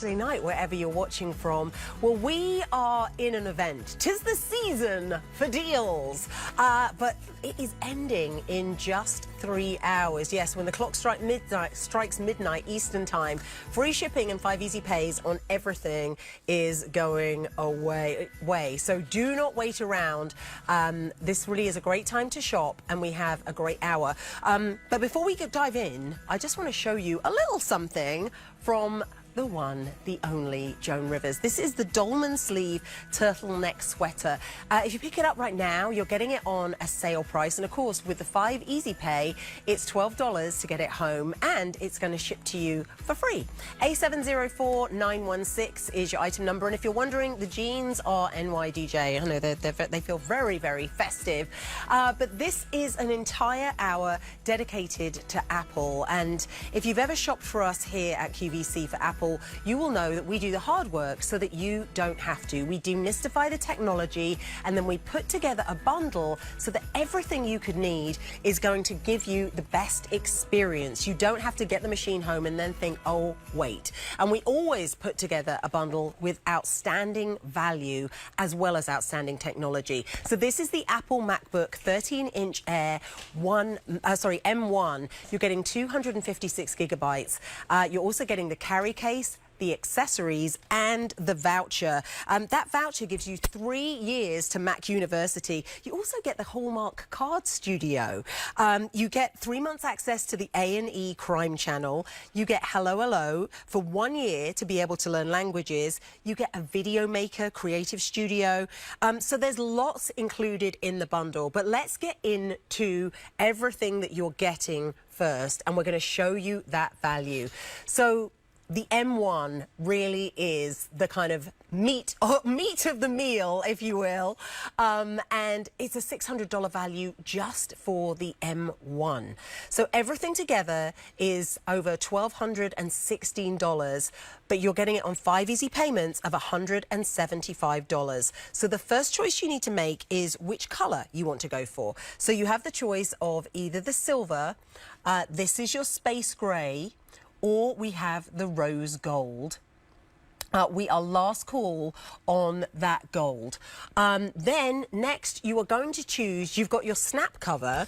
Saturday night, wherever you're watching from. Well, we are in an event. 'Tis the season for deals, but it is ending in just 3 hours. Yes, when the clock strikes midnight Eastern time, free shipping and 5 easy pays on everything is going away. So do not wait around. This really is a great time to shop, and we have a great hour. But before we dive in, I just want to show you a little something from the one, the only Joan Rivers. This is the Dolman sleeve turtleneck sweater. If you pick it up right now, you're getting it on a sale price. And of course, with the 5 easy pay, it's $12 to get it home, and it's going to ship to you for free. A704916 is your item number. And if you're wondering, the jeans are NYDJ. I know they feel very, very festive. But this is an entire hour dedicated to Apple. And if you've ever shopped for us here at QVC for Apple, you will know that we do the hard work so that you don't have to. We demystify the technology, and then we put together a bundle so that everything you could need is going to give you the best experience. You don't have to get the machine home and then think, oh, wait. And we always put together a bundle with outstanding value as well as outstanding technology. So this is the Apple MacBook 13-inch Air M1. You're getting 256 gigabytes. You're also getting the carry case, the accessories, and the voucher. That voucher gives you 3 years to Mac University. You also get the Hallmark Card Studio. You get 3 months access to the A&E Crime Channel. You get Hello Hello for 1 year to be able to learn languages. You get a Video Maker Creative Studio. So there's lots included in the bundle. But let's get into everything that you're getting first, and we're going to show you that value. So the M1 really is the kind of meat of the meal, if you will, and it's a $600 value just for the M1. So everything together is over $1,216, but you're getting it on 5 easy payments of $175. So the first choice you need to make is which color you want to go for. So you have the choice of either the silver, this is your space gray, or we have the rose gold. We are last call on that gold. Then next you are going to choose, you've got your snap cover.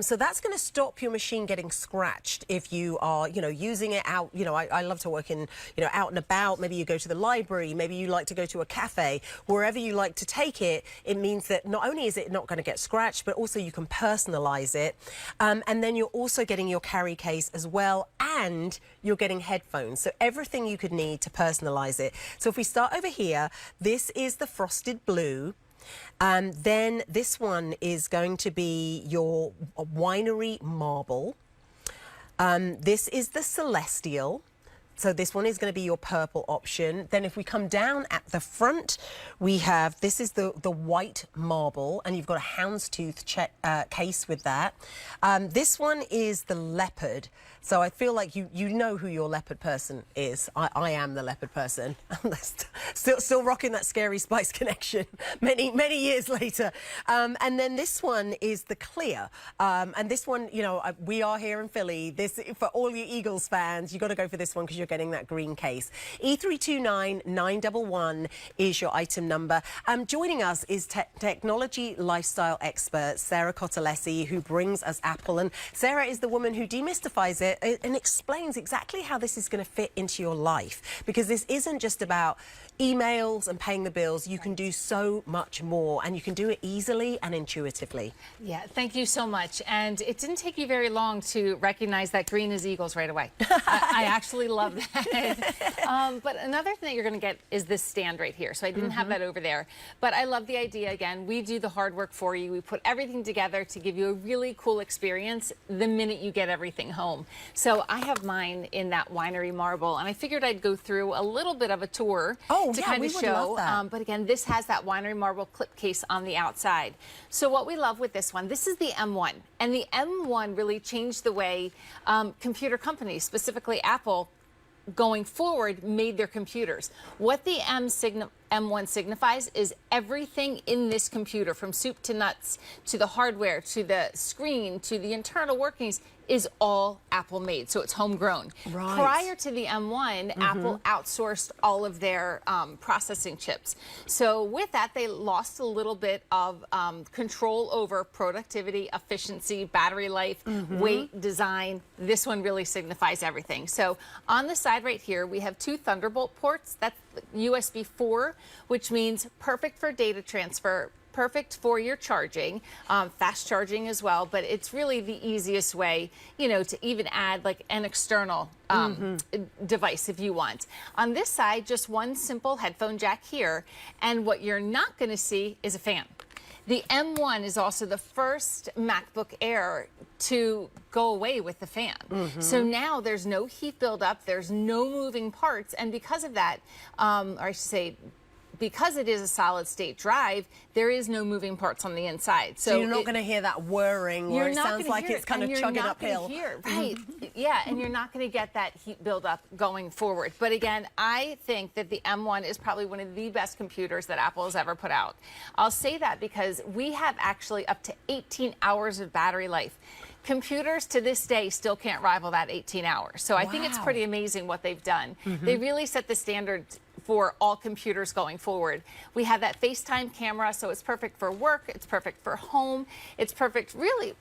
So that's going to stop your machine getting scratched if you are, using it out. I love to work in, out and about. Maybe you go to the library, maybe you like to go to a cafe, wherever you like to take it. It means that not only is it not going to get scratched, but also you can personalize it. And then you're also getting your carry case as well, and you're getting headphones. So everything you could need to personalize it. So if we start over here, this is the frosted blue. Then this one is going to be your winery marble. This is the celestial. So this one is going to be your purple option. Then if we come down at the front, we have, this is the white marble, and you've got a houndstooth case with that. This one is the leopard. So I feel like you know who your leopard person is. I am the leopard person. still rocking that Scary Spice connection many years later. And then this one is the clear. And this one, we are here in Philly. This, for all you Eagles fans, you've got to go for this one because you're getting that green case. E329911 is your item number. Joining us is technology lifestyle expert Sarah Cotellesse, who brings us Apple. And Sarah is the woman who demystifies it and explains exactly how this is going to fit into your life, because this isn't just about emails and paying the bills. You can do so much more, and you can do it easily and intuitively. Yeah, thank you so much. And it didn't take you very long to recognize that green is Eagles right away. I actually love that. But another thing that you're going to get is this stand right here. So I didn't have that over there. But I love the idea. Again, we do the hard work for you. We put everything together to give you a really cool experience the minute you get everything home. So I have mine in that winery marble, and I figured I'd go through a little bit of a tour to kind of show. But again, this has that winery marble clip case on the outside. So what we love with this one, this is the M1, and the M1 really changed the way computer companies, specifically Apple, going forward, made their computers. What the M1 signifies is everything in this computer, from soup to nuts, to the hardware, to the screen, to the internal workings, is all Apple made, so it's homegrown. Right. Prior to the M1, Apple outsourced all of their processing chips. So with that, they lost a little bit of control over productivity, efficiency, battery life, weight, design. This one really signifies everything. So on the side right here, we have 2 Thunderbolt ports. That's USB 4, which means perfect for data transfer, perfect for your charging, fast charging as well, but it's really the easiest way, you know, to even add like an external device if you want. On this side, just one simple headphone jack here, and what you're not going to see is a fan. The M1 is also the first MacBook Air to go away with the fan. So now there's no heat buildup, there's no moving parts, and because of that, or I should say, because it is a solid state drive, there is no moving parts on the inside. So you're not going to hear that whirring where it sounds like it's kind of chugging uphill. Right. Yeah, and you're not going to get that heat buildup going forward. But again, I think that the M1 is probably one of the best computers that Apple has ever put out. I'll say that because we have actually up to 18 hours of battery life. Computers to this day still can't rival that 18 hours. So I think it's pretty amazing what they've done. They really set the standard for all computers going forward. We have that FaceTime camera, so it's perfect for work, it's perfect for home, it's perfect really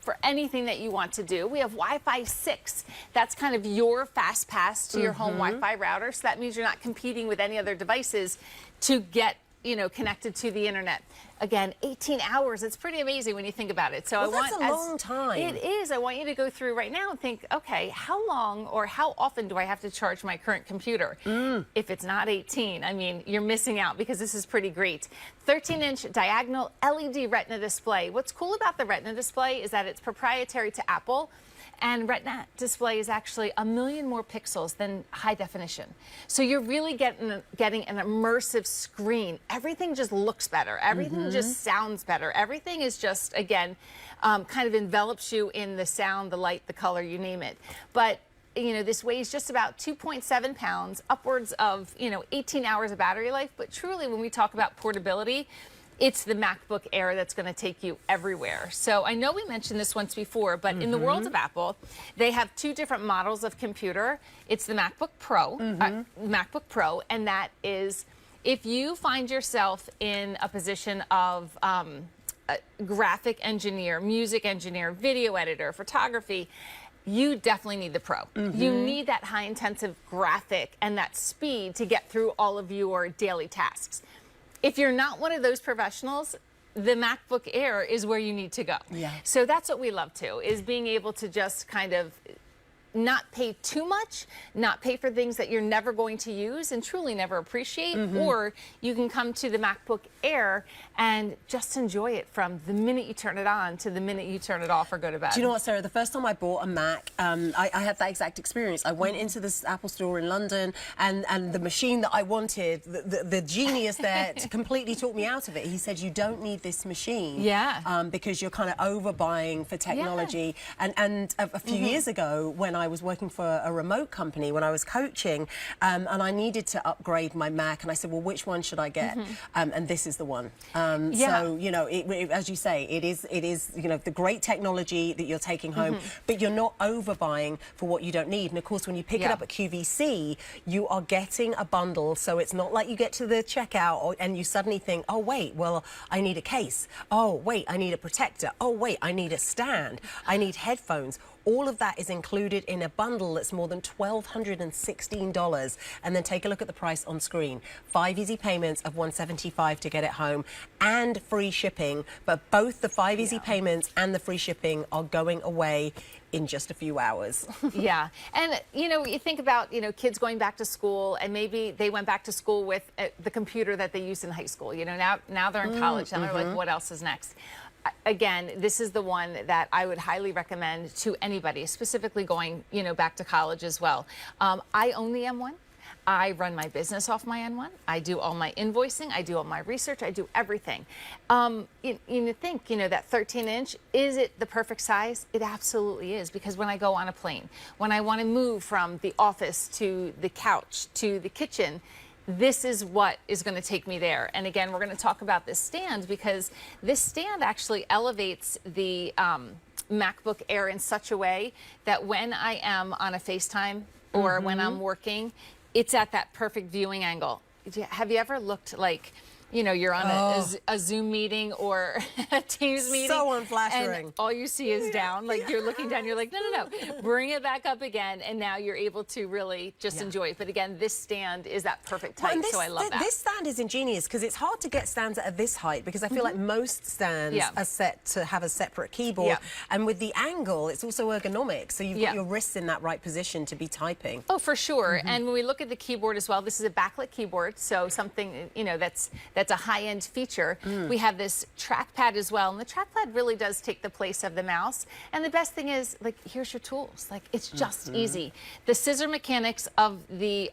for anything that you want to do. We have Wi-Fi 6. That's kind of your fast pass to your home Wi-Fi router. So that means you're not competing with any other devices to get, you know, connected to the internet. Again, 18 hours, it's pretty amazing when you think about it. So that's a long time. It is. I want you to go through right now and think, okay, how long or how often do I have to charge my current computer? If it's not 18, I mean, you're missing out because this is pretty great. 13-inch diagonal LED Retina display. What's cool about the Retina display is that it's proprietary to Apple. And Retina display is actually 1 million more pixels than high definition. So you're really getting an immersive screen. Everything just looks better. Everything just sounds better. Everything is just, again, kind of envelops you in the sound, the light, the color, you name it. But you know, this weighs just about 2.7 pounds, upwards of, you know, 18 hours of battery life. But truly, when we talk about portability, it's the MacBook Air that's going to take you everywhere. So I know we mentioned this once before, but in the world of Apple, they have 2 different models of computer. It's the MacBook Pro, and that is if you find yourself in a position of a graphic engineer, music engineer, video editor, photography, you definitely need the Pro. You need that high-intensive graphic and that speed to get through all of your daily tasks. If you're not one of those professionals, the MacBook Air is where you need to go. So that's what we love too, is being able to just kind of not pay too much, not pay for things that you're never going to use and truly never appreciate, or you can come to the MacBook Air and just enjoy it from the minute you turn it on to the minute you turn it off or go to bed. Do you know what, Sarah? The first time I bought a Mac, I had that exact experience. I went into this Apple store in London, and the machine that I wanted, the genius there completely talked me out of it. He said, you don't need this machine because you're kind of overbuying for technology. And a few years ago, when I was working for a remote company, when I was coaching, and I needed to upgrade my Mac, and I said, well, which one should I get? And this is the one. So, you know, as you say, it is, you know, the great technology that you're taking home, but you're not overbuying for what you don't need. And of course, when you pick it up at QVC, you are getting a bundle. So it's not like you get to the checkout and you suddenly think, oh, wait, well, I need a case. Oh, wait, I need a protector. Oh, wait, I need a stand. I need headphones. All of that is included in a bundle that's more than $1,216. And then take a look at the price on screen. 5 easy payments of $175 to get it home and free shipping. But both the 5 easy payments and the free shipping are going away in just a few hours. And you know, you think about, you know, kids going back to school, and maybe they went back to school with the computer that they used in high school. You know, now they're in college, and they're like, what else is next? Again, this is the one that I would highly recommend to anybody, specifically going, you know, back to college as well. I own the M1. I run my business off my M1. I do all my invoicing. I do all my research. I do everything. You think, you know, that 13-inch, is it the perfect size? It absolutely is, because when I go on a plane, when I want to move from the office to the couch to the kitchen, this is what is going to take me there. And again, we're going to talk about this stand, because this stand actually elevates the MacBook Air in such a way that when I am on a FaceTime or when I'm working, it's at that perfect viewing angle. Have you ever looked like, you know, you're on a Zoom meeting or a Teams meeting. So unflattering. And all you see is down. Like you're looking down, you're like, no. Bring it back up again. And now you're able to really just enjoy it. But again, this stand is that perfect height. So I love that. This stand is ingenious because it's hard to get stands at this height because I feel like most stands are set to have a separate keyboard. And with the angle, it's also ergonomic. So you've got your wrists in that right position to be typing. Oh, for sure. And when we look at the keyboard as well, this is a backlit keyboard. So something, you know, that's a high-end feature. We have this trackpad as well, and the trackpad really does take the place of the mouse. And the best thing is, like, here's your tools. Like, it's just easy. The scissor mechanics of the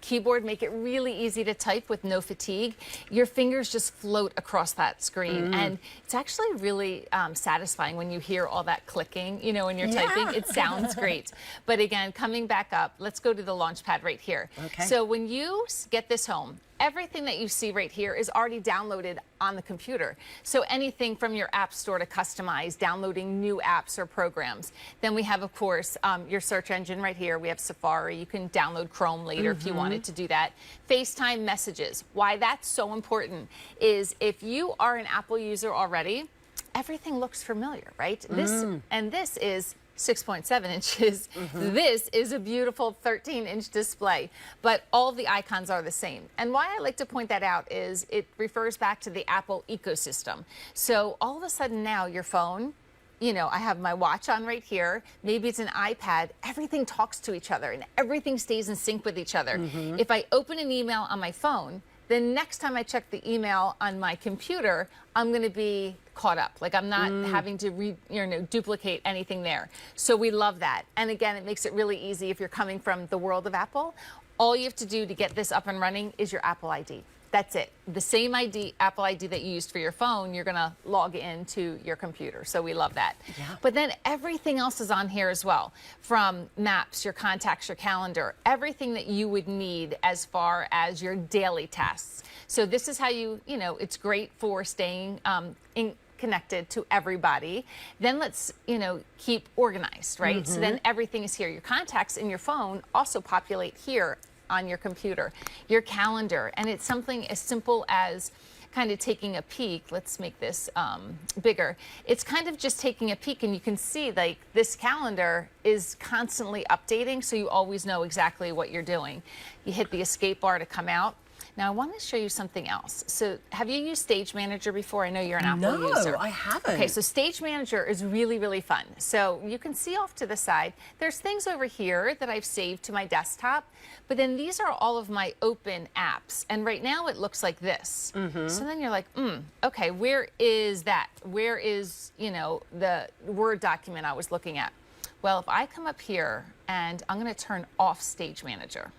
keyboard make it really easy to type with no fatigue. Your fingers just float across that screen, and it's actually really satisfying when you hear all that clicking, you know, when you're typing. It sounds great. But again, coming back up, let's go to the launch pad right here. So when you get this home, everything that you see right here is already downloaded on the computer. So anything from your app store to customize, downloading new apps or programs. Then we have, of course, your search engine right here. We have Safari. You can download Chrome later if you wanted to do that. FaceTime messages. Why that's so important is if you are an Apple user already, everything looks familiar, right? This is 6.7 inches. This is a beautiful 13-inch display, but all the icons are the same. And why I like to point that out is it refers back to the Apple ecosystem. So all of a sudden now your phone, you know, I have my watch on right here. Maybe it's an iPad. Everything talks to each other and everything stays in sync with each other. If I open an email on my phone, the next time I check the email on my computer, I'm going to be caught up. Like I'm not having to duplicate anything there. So we love that. And again, it makes it really easy if you're coming from the world of Apple. All you have to do to get this up and running is your Apple ID. That's it. The same ID, Apple ID that you used for your phone, you're going to log into your computer. So we love that. But then everything else is on here as well. From maps, your contacts, your calendar, everything that you would need as far as your daily tasks. So this is how you know, it's great for staying connected to everybody. Then let's, you know, keep organized, right? So then everything is here. Your contacts in your phone also populate here on your computer, your calendar, and it's something as simple as kind of taking a peek. Let's make this bigger. It's kind of just taking a peek, and you can see like this calendar is constantly updating, so you always know exactly what you're doing. You hit the escape bar to come out. Now, I want to show you something else. So, have you used Stage Manager before? I know you're an Apple user. No, I haven't. Okay, so Stage Manager is really, really fun. So, you can see off to the side, there's things over here that I've saved to my desktop, but then these are all of my open apps. And right now, it looks like this. So then you're like, okay, where is that? Where is, you know, the Word document I was looking at? Well, if I come up here and I'm going to turn off Stage Manager,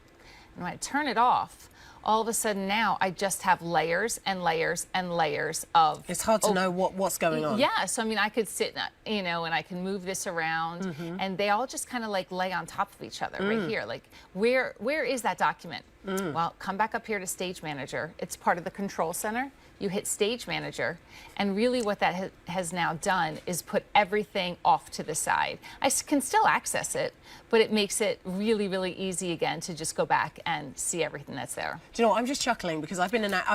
and when I turn it off, all of a sudden now I just have layers and layers and layers of... It's hard to know what's going on. Yeah, so I mean, I could sit, you know, and I can move this around, and they all just kind of like lay on top of each other right here. Like, where is that document? Well, come back up here to Stage Manager. It's part of the Control Center. You hit Stage Manager, and really what that has now done is put everything off to the side. I can still access it, but it makes it really, really easy again to just go back and see everything that's there. Do you know what? I'm just chuckling because I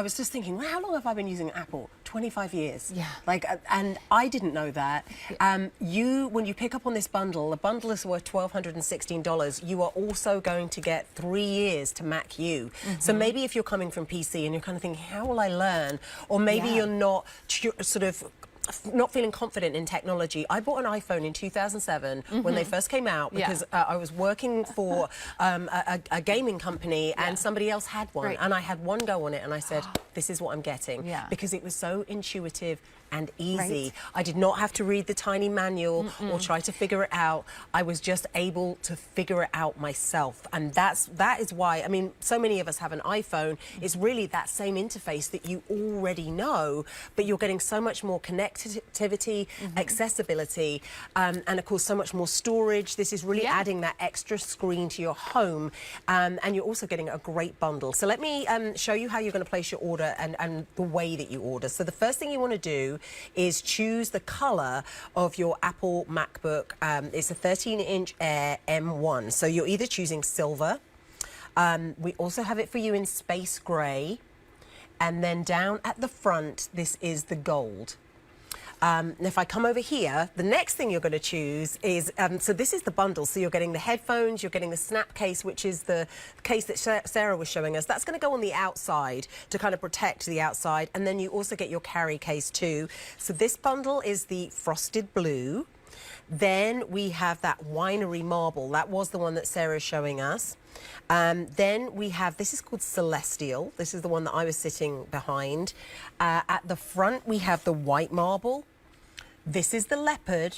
was just thinking, well, how long have I been using Apple? 25 years. Yeah. Like, and I didn't know that. When you pick up on this bundle, the bundle is worth $1,216. You are also going to get 3 years to Mac U. So maybe if you're coming from PC and you're kind of thinking, how will I learn? Or maybe you're not sort of not feeling confident in technology. I bought an iPhone in 2007 when they first came out because I was working for a gaming company and somebody else had one and I had one go on it and I said, this is what I'm getting because it was so intuitive and easy. I did not have to read the tiny manual or try to figure it out. I was just able to figure it out myself. And that is why, I mean, so many of us have an iPhone. It's really that same interface that you already know, but you're getting so much more connected connectivity, accessibility, and of course so much more storage. This is really adding that extra screen to your home, and you're also getting a great bundle. So let me show you how you're going to place your order and the way that you order. So the first thing you want to do is choose the color of your Apple MacBook. It's a 13-inch Air M1. So you're either choosing silver. We also have it for you in space gray. And then down at the front, this is the gold. And if I come over here, the next thing you're going to choose is, so this is the bundle. So you're getting the headphones, you're getting the snap case, which is the case that Sarah was showing us. That's going to go on the outside to kind of protect the outside. And then you also get your carry case too. So this bundle is the frosted blue. Then we have that winery marble. That was the one that Sarah's showing us. Then we have, this is called Celestial. This is the one that I was sitting behind. At the front, we have the white marble. This is the leopard.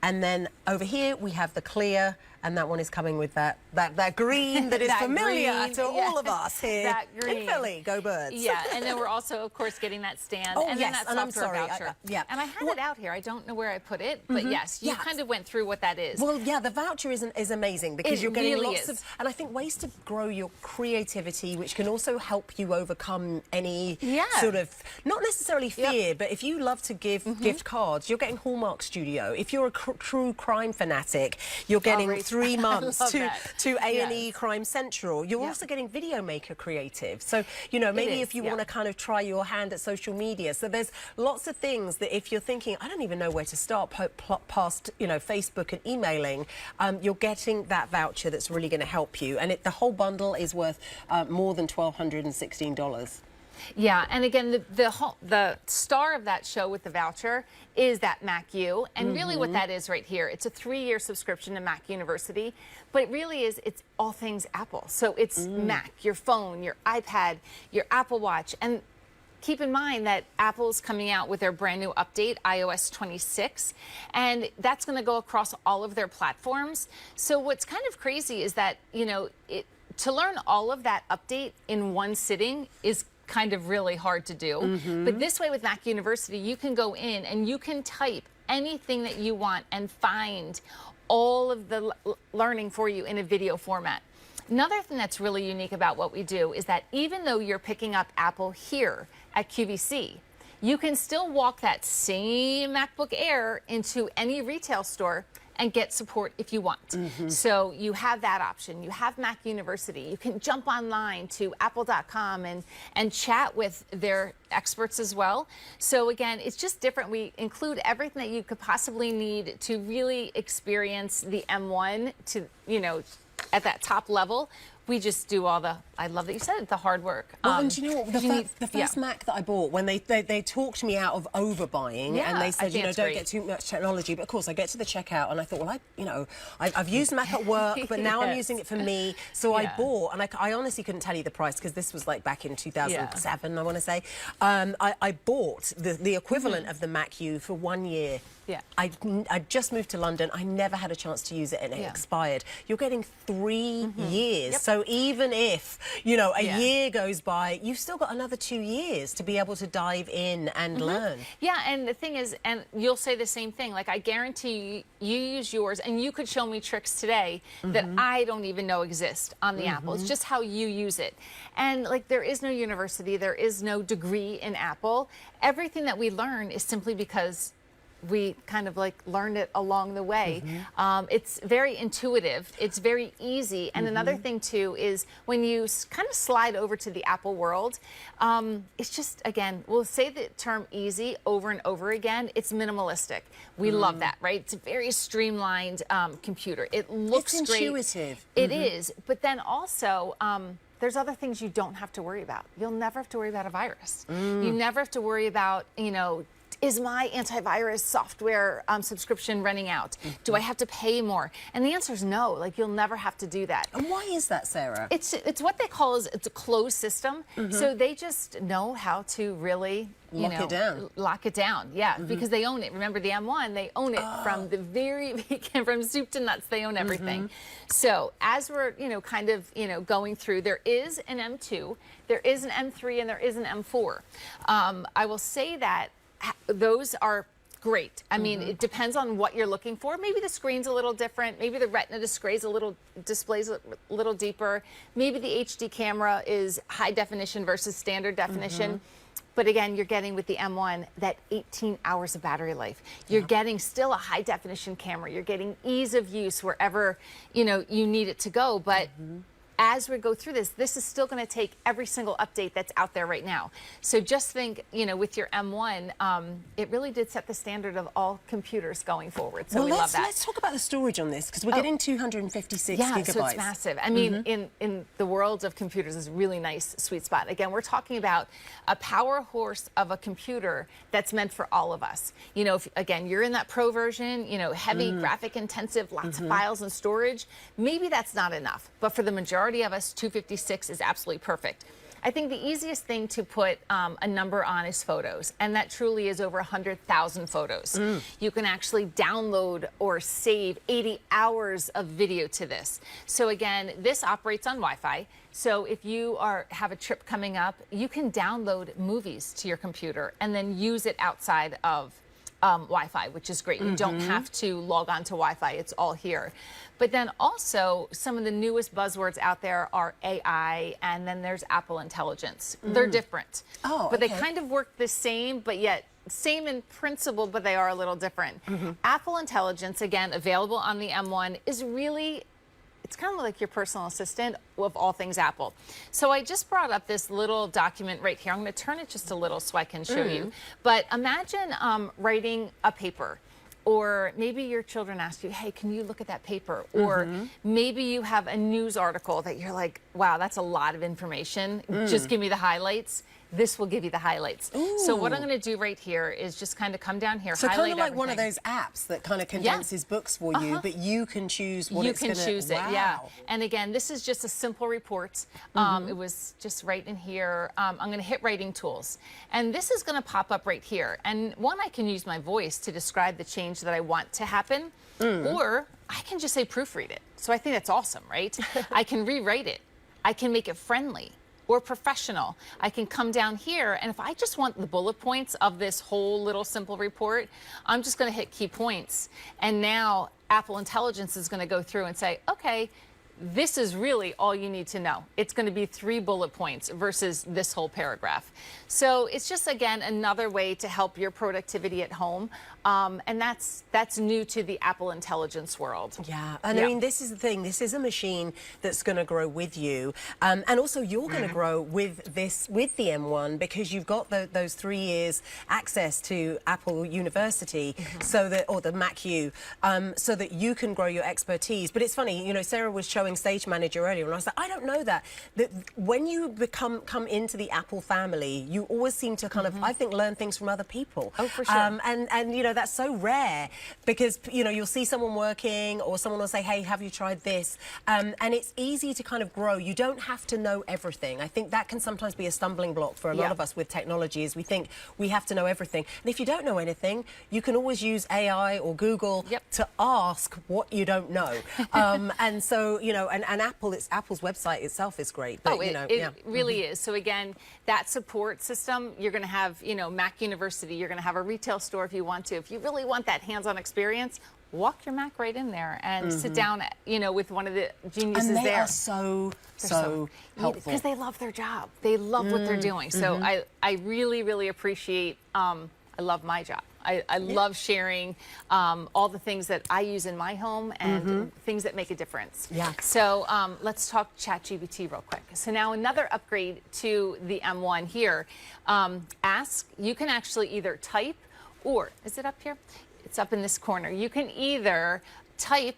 And then over here, we have the clear. And that one is coming with that green that is that familiar green, to all of us here that green. in Philly. Go Birds. Yeah, and then we're also, of course, getting that stand. Oh, and yes, then that and I'm software sorry. voucher. Yeah. And I had it out here. I don't know where I put it, but yes, you kind of went through what that is. Well, yeah, the voucher is amazing because you're getting really lots is. of, and I think ways to grow your creativity, which can also help you overcome any sort of, not necessarily fear, but if you love to give gift cards, you're getting Hallmark Studio. If you're a true crime fanatic, you're getting 3 months to A&E Crime Central. You're also getting Video Maker Creative. So, you know, maybe if you want to kind of try your hand at social media. So there's lots of things that if you're thinking, I don't even know where to start past, you know, Facebook and emailing, you're getting that voucher that's really going to help you. And the whole bundle is worth more than $1,216. Yeah, and again, the star of that show with the voucher is that Mac U, and really what that is right here, it's a 3-year subscription to Mac University, but it really is, it's all things Apple. So it's Mac, your phone, your iPad, your Apple Watch, and keep in mind that Apple's coming out with their brand new update, iOS 26, and that's going to go across all of their platforms. So what's kind of crazy is that, you know, to learn all of that update in one sitting is kind of really hard to do. But this way with Mac University, you can go in and you can type anything that you want and find all of the learning for you in a video format. Another thing that's really unique about what we do is that even though you're picking up Apple here at QVC, you can still walk that same MacBook Air into any retail store and get support if you want. So you have that option. You have Mac University. You can jump online to apple.com and chat with their experts as well. So again, it's just different. We include everything that you could possibly need to really experience the M1 to, you know, at that top level. We just do all the, I love that you said it, the hard work. Well, and do you know what, the first Mac that I bought, when they talked me out of overbuying, and they said, you know, don't get too much technology, but of course I get to the checkout and I thought, well, I've used Mac at work, but now I'm using it for me, so I bought, and I honestly couldn't tell you the price because this was like back in 2007, I want to say. I bought the equivalent of the Mac U for 1 year. I just moved to London. I never had a chance to use it, and it expired. You're getting 3 years. So even if, you know, a year goes by, you've still got another 2 years to be able to dive in and learn. Yeah, and the thing is, and you'll say the same thing, like I guarantee you use yours, and you could show me tricks today that I don't even know exist on the Apple. It's just how you use it. And like there is no university, there is no degree in Apple. Everything that we learn is simply because we kind of like learned it along the way. It's very intuitive. It's very easy. And another thing too is when you kind of slide over to the Apple world, it's just, again, we'll say the term easy over and over again. It's minimalistic. We love that, right? It's a very streamlined computer. It looks great. It's intuitive. It is. But then also, there's other things you don't have to worry about. You'll never have to worry about a virus. You never have to worry about, you know, is my antivirus software subscription running out? Do I have to pay more? And the answer is no. Like, you'll never have to do that. And why is that, Sarah? It's what they call it's a closed system. So they just know how to really lock it down. Yeah, because they own it. Remember the M1, they own it from the very beginning, from soup to nuts. They own everything. So as we're kind of going through, there is an M2, there is an M3, and there is an M4. I will say that those are great. I mean, it depends on what you're looking for. Maybe the screen's a little different. Maybe the Retina displays a little deeper. Maybe the HD camera is high definition versus standard definition. But again, you're getting with the M1 that 18 hours of battery life. You're getting still a high definition camera. You're getting ease of use wherever, you know, you need it to go. But as we go through this, this is still going to take every single update that's out there right now. So just think, you know, with your M1, it really did set the standard of all computers going forward. So we love that. Let's talk about the storage on this, because we're getting 256 gigabytes. So it's massive. I mean, in the world of computers, is a really nice sweet spot. Again, we're talking about a power horse of a computer that's meant for all of us. You know, if, again, you're in that pro version, you know, heavy, graphic intensive, lots of files and storage, maybe that's not enough. But for the majority of us, 256 is absolutely perfect. I think the easiest thing to put a number on is photos, and that truly is over 100,000 photos. You can actually download or save 80 hours of video to this. So again, this operates on Wi-Fi. So if you have a trip coming up, you can download movies to your computer and then use it outside of Wi-Fi, which is great. You don't have to log on to Wi-Fi. It's all here. But then also, some of the newest buzzwords out there are AI, and then there's Apple Intelligence. They're different. But they kind of work the same, but yet same in principle, but they are a little different. Apple Intelligence, again, available on the M1, is really, it's kind of like your personal assistant of all things Apple. So I just brought up this little document right here. I'm going to turn it just a little so I can show you. But imagine writing a paper. Or maybe your children ask you, hey, can you look at that paper? Or maybe you have a news article that you're like, wow, that's a lot of information. Just give me the highlights. This will give you the highlights. So what I'm going to do right here is just kind of come down here, so highlight kind of like everything. one of those apps that kind of condenses books for you, but you can choose what it's going to... You can choose it, yeah. And again, this is just a simple report. It was just right in here. I'm going to hit writing tools. And this is going to pop up right here. And one, I can use my voice to describe the change that I want to happen, or I can just say proofread it. So I think that's awesome, right? I can rewrite it. I can make it friendly or professional. I can come down here, and if I just want the bullet points of this whole little simple report, I'm just going to hit key points. And now Apple Intelligence is going to go through and say, okay, this is really all you need to know. It's going to be 3 bullet points versus this whole paragraph. So it's just, again, another way to help your productivity at home. And that's new to the Apple Intelligence world. Yeah, and I mean, this is the thing. This is a machine that's going to grow with you. And also, you're going to grow with the M1, because you've got those 3 years access to Apple University, so that, or the Mac U, so that you can grow your expertise. But it's funny, you know, Sarah was showing Stage Manager earlier, and I was like, I don't know that when you come into the Apple family, you always seem to kind of, I think, learn things from other people. Oh, for sure. And you know, that's so rare, because, you know, you'll see someone working, or someone will say, hey, have you tried this? And it's easy to kind of grow. You don't have to know everything. I think that can sometimes be a stumbling block for a lot of us with technology, is we think we have to know everything. And if you don't know anything, you can always use AI or Google to ask what you don't know. And so, you know, and Apple's website itself is great. But, it really is. So again, that support system, you're going to have, you know, Mac University, you're going to have a retail store if you want to. If you really want that hands-on experience, walk your Mac right in there and sit down, you know, with one of the geniuses there. And they are so helpful. Because they love their job. They love what they're doing. So I really, really appreciate, I love my job. I love sharing all the things that I use in my home and things that make a difference. Yeah. So let's talk ChatGPT real quick. So now another upgrade to the M1 here. Ask, you can actually either type, or, is it up here? It's up in this corner. You can either type,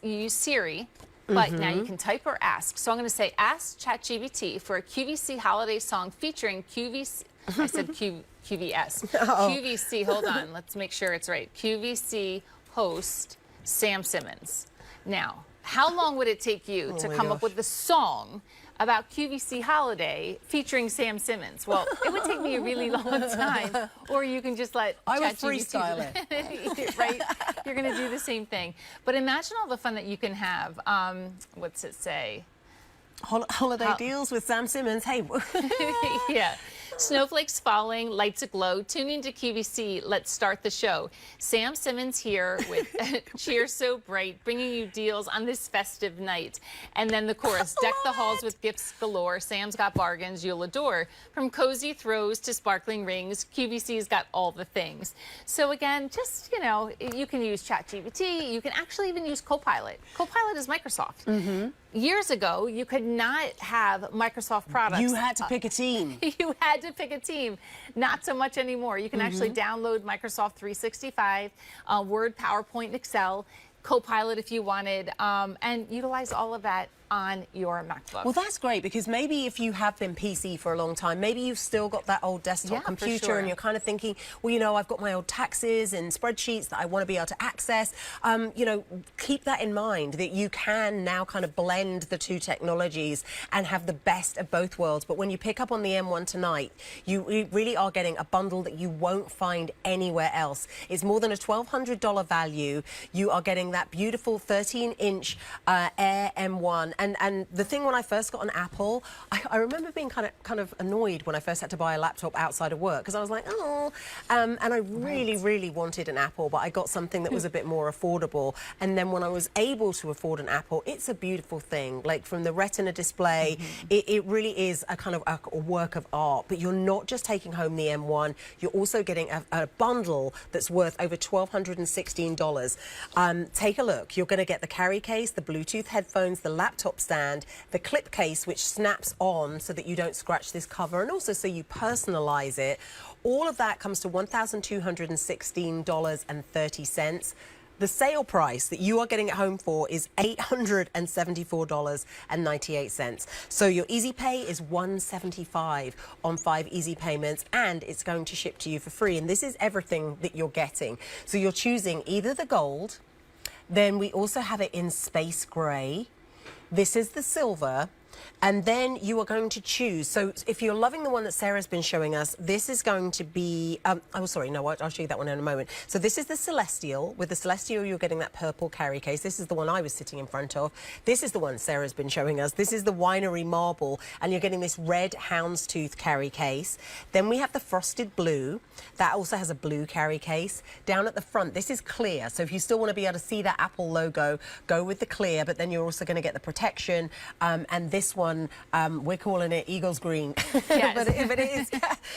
use Siri, but now you can type or ask. So I'm going to say, ask ChatGPT for a QVC holiday song featuring QVC. I said QVS. QVC, hold on, let's make sure it's right. QVC host Sam Simmons. Now, how long would it take you to come up with the song about QVC holiday featuring Sam Simmons? Well, it would take me a really long time, or you can just let I would freestyle it. Right? You're going to do the same thing. But imagine all the fun that you can have. What's it say? Holiday deals with Sam Simmons. Hey. Yeah. Snowflakes falling, lights aglow. Tune into QVC. Let's start the show. Sam Simmons here with Cheer So Bright, bringing you deals on this festive night. And then the chorus, deck the halls with gifts galore. Sam's got bargains you'll adore. From cozy throws to sparkling rings, QVC's got all the things. So again, just, you know, you can use ChatGPT. You can actually even use Copilot. Copilot is Microsoft. Years ago, you could not have Microsoft products. You had to pick a team. You had to pick a team. Not so much anymore. You can actually download Microsoft 365, Word, PowerPoint, and Excel, Copilot if you wanted, and utilize all of that on your MacBook. Well, that's great, because maybe if you have been PC for a long time, maybe you've still got that old desktop computer and you're kind of thinking, well, you know, I've got my old taxes and spreadsheets that I want to be able to access. You know, keep that in mind, that you can now kind of blend the two technologies and have the best of both worlds. But when you pick up on the M1 tonight, you really are getting a bundle that you won't find anywhere else. It's more than a $1,200 value. You are getting that beautiful 13-inch Air M1. And the thing, when I first got an Apple, I remember being kind of annoyed when I first had to buy a laptop outside of work, because I was like, oh, and I really wanted an Apple, but I got something that was a bit more affordable. And then when I was able to afford an Apple, it's a beautiful thing. Like, from the Retina display, it really is a kind of a work of art. But you're not just taking home the M1, you're also getting a bundle that's worth over $1,216. Take a look. You're going to get the carry case, the Bluetooth headphones, the laptop stand, the clip case, which snaps on so that you don't scratch this cover, and also so you personalize it. All of that comes to $1,216.30. The sale price that you are getting it home for is $874.98. So your easy pay is $175 on 5 easy payments, and it's going to ship to you for free. And this is everything that you're getting. So you're choosing either the gold, then we also have it in space gray. This is the silver, and then you are going to choose. So if you're loving the one that Sarah's been showing us, this is going to be, oh, sorry, no, I'll show you that one in a moment. So this is the Celestial. With the Celestial, you're getting that purple carry case. This is the one I was sitting in front of. This is the one Sarah's been showing us. This is the Winery Marble, and you're getting this red houndstooth carry case. Then we have the Frosted Blue. That also has a blue carry case. Down at the front, this is clear. So if you still want to be able to see that Apple logo, go with the clear, but then you're also going to get the protection. And this one, we're calling it Eagles Green. Yes. but it is,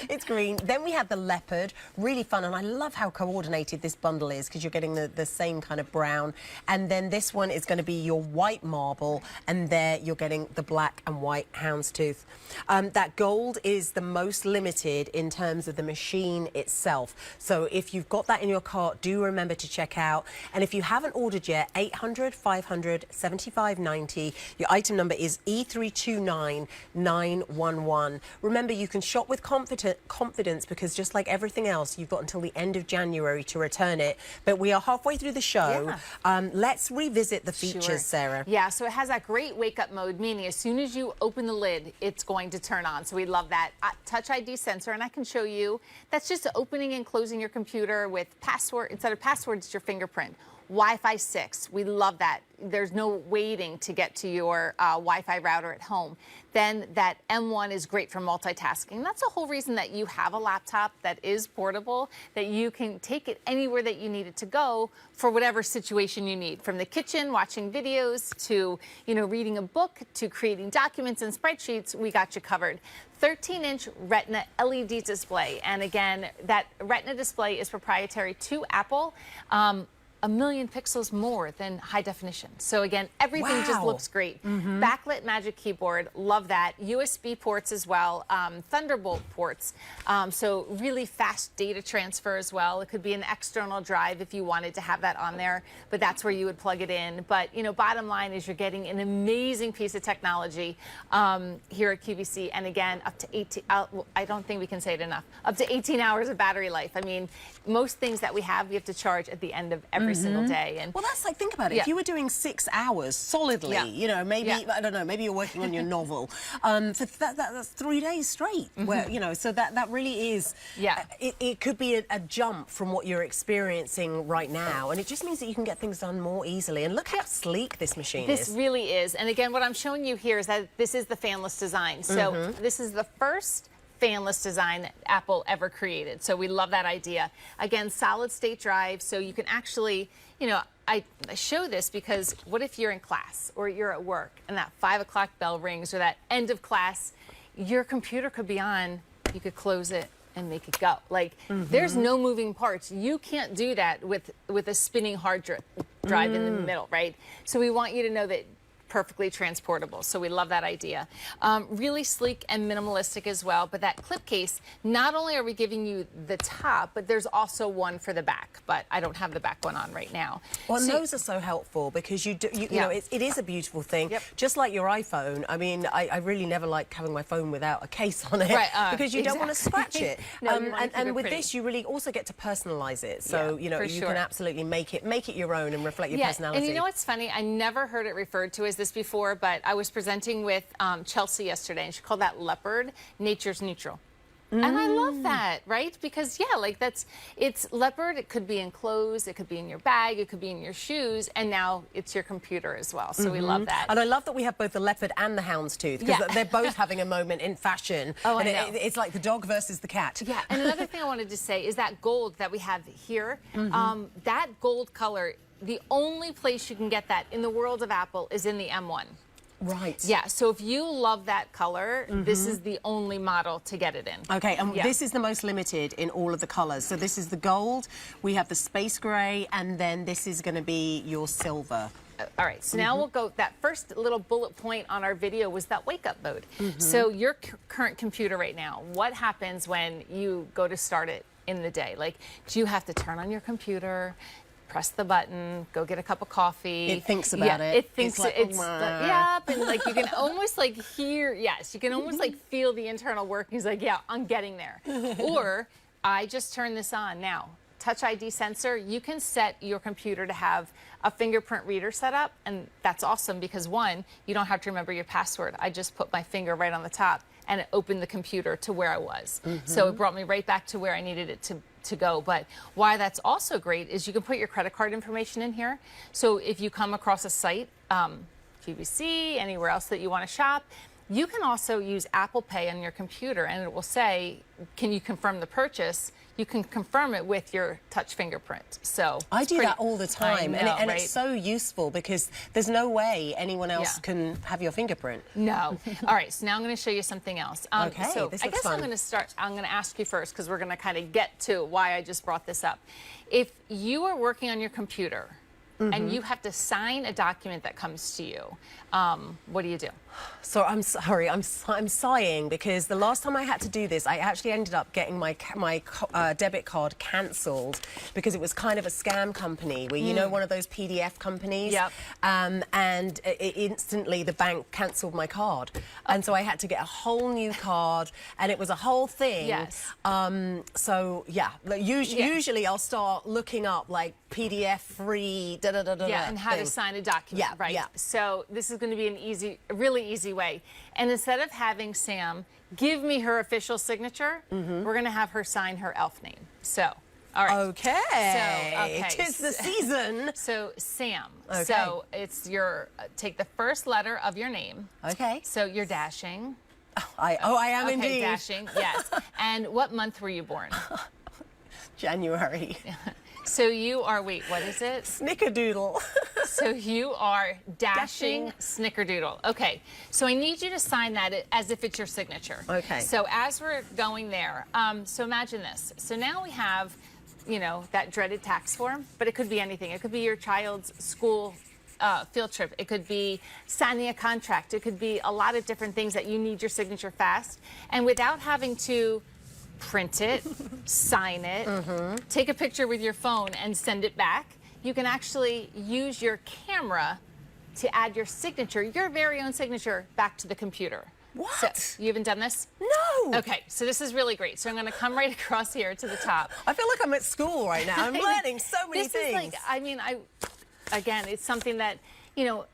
it's green. Then we have the Leopard, really fun, and I love how coordinated this bundle is, because you're getting the same kind of brown. And then this one is going to be your white marble, and there you're getting the black and white houndstooth. That gold is the most limited in terms of the machine itself. So if you've got that in your cart, do remember to check out. And if you haven't ordered yet, 800-500-7590. Your item number is E329911. Remember, you can shop with confidence, because just like everything else, you've got until the end of January to return it. But we are halfway through the show. Let's revisit the features, Sarah. Yeah, so it has that great wake-up mode, meaning as soon as you open the lid, it's going to turn on. So we love that. Touch ID sensor, and I can show you. That's just opening and closing your computer with password. Instead of passwords, it's your fingerprint. Wi-Fi 6, we love that. There's no waiting to get to your Wi-Fi router at home. Then that M1 is great for multitasking. That's the whole reason that you have a laptop that is portable, that you can take it anywhere that you need it to go for whatever situation you need. From the kitchen, watching videos, to, you know, reading a book, to creating documents and spreadsheets, we got you covered. 13-inch Retina LED display. And again, that Retina display is proprietary to Apple. 1 million pixels more than high definition. So again, everything just looks great. Backlit Magic Keyboard, love that. USB ports as well, Thunderbolt ports. So really fast data transfer as well. It could be an external drive if you wanted to have that on there, but that's where you would plug it in. But, you know, bottom line is you're getting an amazing piece of technology here at QVC. And again, up to 18, I don't think we can say it enough, up to 18 hours of battery life. I mean, most things that we have to charge at the end of every single day. And well, that's like, think about it. If you were doing 6 hours solidly, you know, maybe, I don't know, maybe you're working on your novel, for that's 3 days straight, where, you know, so that really is, it could be a jump from what you're experiencing right now, and it just means that you can get things done more easily. And look how sleek this machine is. This really is. And again, what I'm showing you here is that this is the fanless design. So this is the first fanless design that Apple ever created. So we love that idea. Again, solid state drive, so you can actually, you know, I show this because what if you're in class or you're at work and that 5 o'clock bell rings or that end of class, your computer could be on, you could close it and make it go. Like, there's no moving parts. You can't do that with a spinning hard drive in the middle, right? So we want you to know that perfectly transportable. So we love that idea. Really sleek and minimalistic as well. But that clip case, not only are we giving you the top, but there's also one for the back. But I don't have the back one on right now. Well, so, those are so helpful because you know, it is a beautiful thing. Yep. Just like your iPhone. I mean, I really never like having my phone without a case on it, right, because you don't want to scratch it. No, and with this, you really also get to personalize it. So you know, you can absolutely make it your own and reflect your personality. And you know what's funny? I never heard it referred to as this before, but I was presenting with Chelsea yesterday, and she called that leopard nature's neutral. And I love that, right? Because, yeah, like it's leopard. It could be in clothes. It could be in your bag. It could be in your shoes. And now it's your computer as well. So we love that. And I love that we have both the leopard and the houndstooth because they're both having a moment in fashion. Oh, and I know. It's like the dog versus the cat. Yeah, and another thing I wanted to say is that gold that we have here, that gold color, the only place you can get that in the world of Apple is in the M1. Right. Yeah, so if you love that color, this is the only model to get it in. Okay, and this is the most limited in all of the colors. So this is the gold, we have the space gray, and then this is going to be your silver. All right, so now we'll go, that first little bullet point on our video was that wake up mode. So your current computer right now, what happens when you go to start it in the day? Like, do you have to turn on your computer, press the button, go get a cup of coffee? It thinks about it. It thinks it's and like you can almost like hear, you can almost like feel the internal workings, like, yeah, I'm getting there. Or I just turn this on now. Touch ID sensor, you can set your computer to have a fingerprint reader set up, and that's awesome because one, you don't have to remember your password. I just put my finger right on the top and it opened the computer to where I was. So it brought me right back to where I needed it to go. But why that's also great is you can put your credit card information in here. So if you come across a site, QVC, anywhere else that you want to shop, you can also use Apple Pay on your computer and it will say, can you confirm the purchase? You can confirm it with your touch fingerprint. So I do that all the time, I know, and it's so useful because there's no way anyone else can have your fingerprint. No. All right, so now I'm going to show you something else. Okay, so this I looks guess fun. I'm going to start. I'm going to ask you first because we're going to kind of get to why I just brought this up. If you are working on your computer and you have to sign a document that comes to you, what do you do? So I'm sorry, I'm sighing because the last time I had to do this, I actually ended up getting my debit card cancelled because it was kind of a scam company where, you know, one of those PDF companies. Yep. And instantly the bank cancelled my card. And so I had to get a whole new card and it was a whole thing. Yes. So, yeah, like, usually I'll start looking up like PDF free, and how to sign a document, right? Yeah. So this is going to be an really easy way. And instead of having Sam give me her official signature, we're going to have her sign her elf name. So, all right. Okay. So, tis the season. So, Sam. Okay. So, it's your, take the first letter of your name. Okay. So, you're Dashing. I am indeed. Dashing, yes. And what month were you born? January. So you are, wait, what is it? Snickerdoodle. So you are Dashing Snickerdoodle. Okay, so I need you to sign that as if it's your signature. Okay. So as we're going there, so imagine this. So now we have, you know, that dreaded tax form, but it could be anything. It could be your child's school field trip. It could be signing a contract. It could be a lot of different things that you need your signature fast. And without having to print it, sign it, take a picture with your phone and send it back, you can actually use your camera to add your signature, your very own signature, back to the computer. What? So, you haven't done this? No. Okay, so this is really great. So I'm going to come right across here to the top. I feel like I'm at school right now. I'm learning so many things. Is like, I mean, again, it's something that, you know,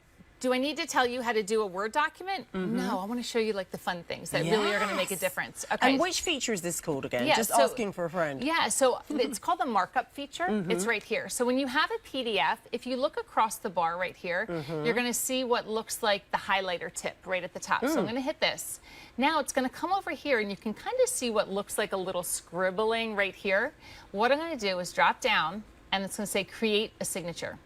Do I need to tell you how to do a Word document? No, I want to show you like the fun things that really are going to make a difference. Okay. And which feature is this called again? Yeah, Just so, asking for a friend. Yeah, so it's called the markup feature. It's right here. So when you have a PDF, if you look across the bar right here, you're going to see what looks like the highlighter tip right at the top. So I'm going to hit this. Now it's going to come over here and you can kind of see what looks like a little scribbling right here. What I'm going to do is drop down and it's going to say create a signature.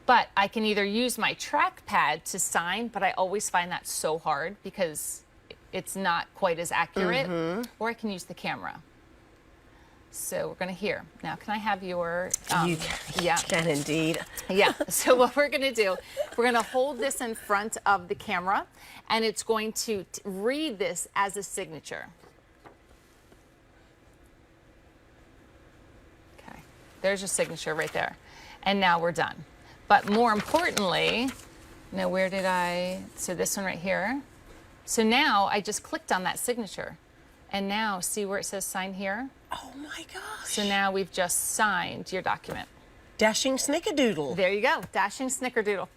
But I can either use my trackpad to sign, but I always find that so hard because it's not quite as accurate, or I can use the camera. So we're going to hear. Now, can I have your... You can indeed. Yeah, so what we're going to do, we're going to hold this in front of the camera, and it's going to read this as a signature. Okay, there's your signature right there. And now we're done. But more importantly, now where did I, so this one right here. So now I just clicked on that signature. And now see where it says sign here? Oh my gosh. So now we've just signed your document. Dashing snickerdoodle. There you go, dashing snickerdoodle.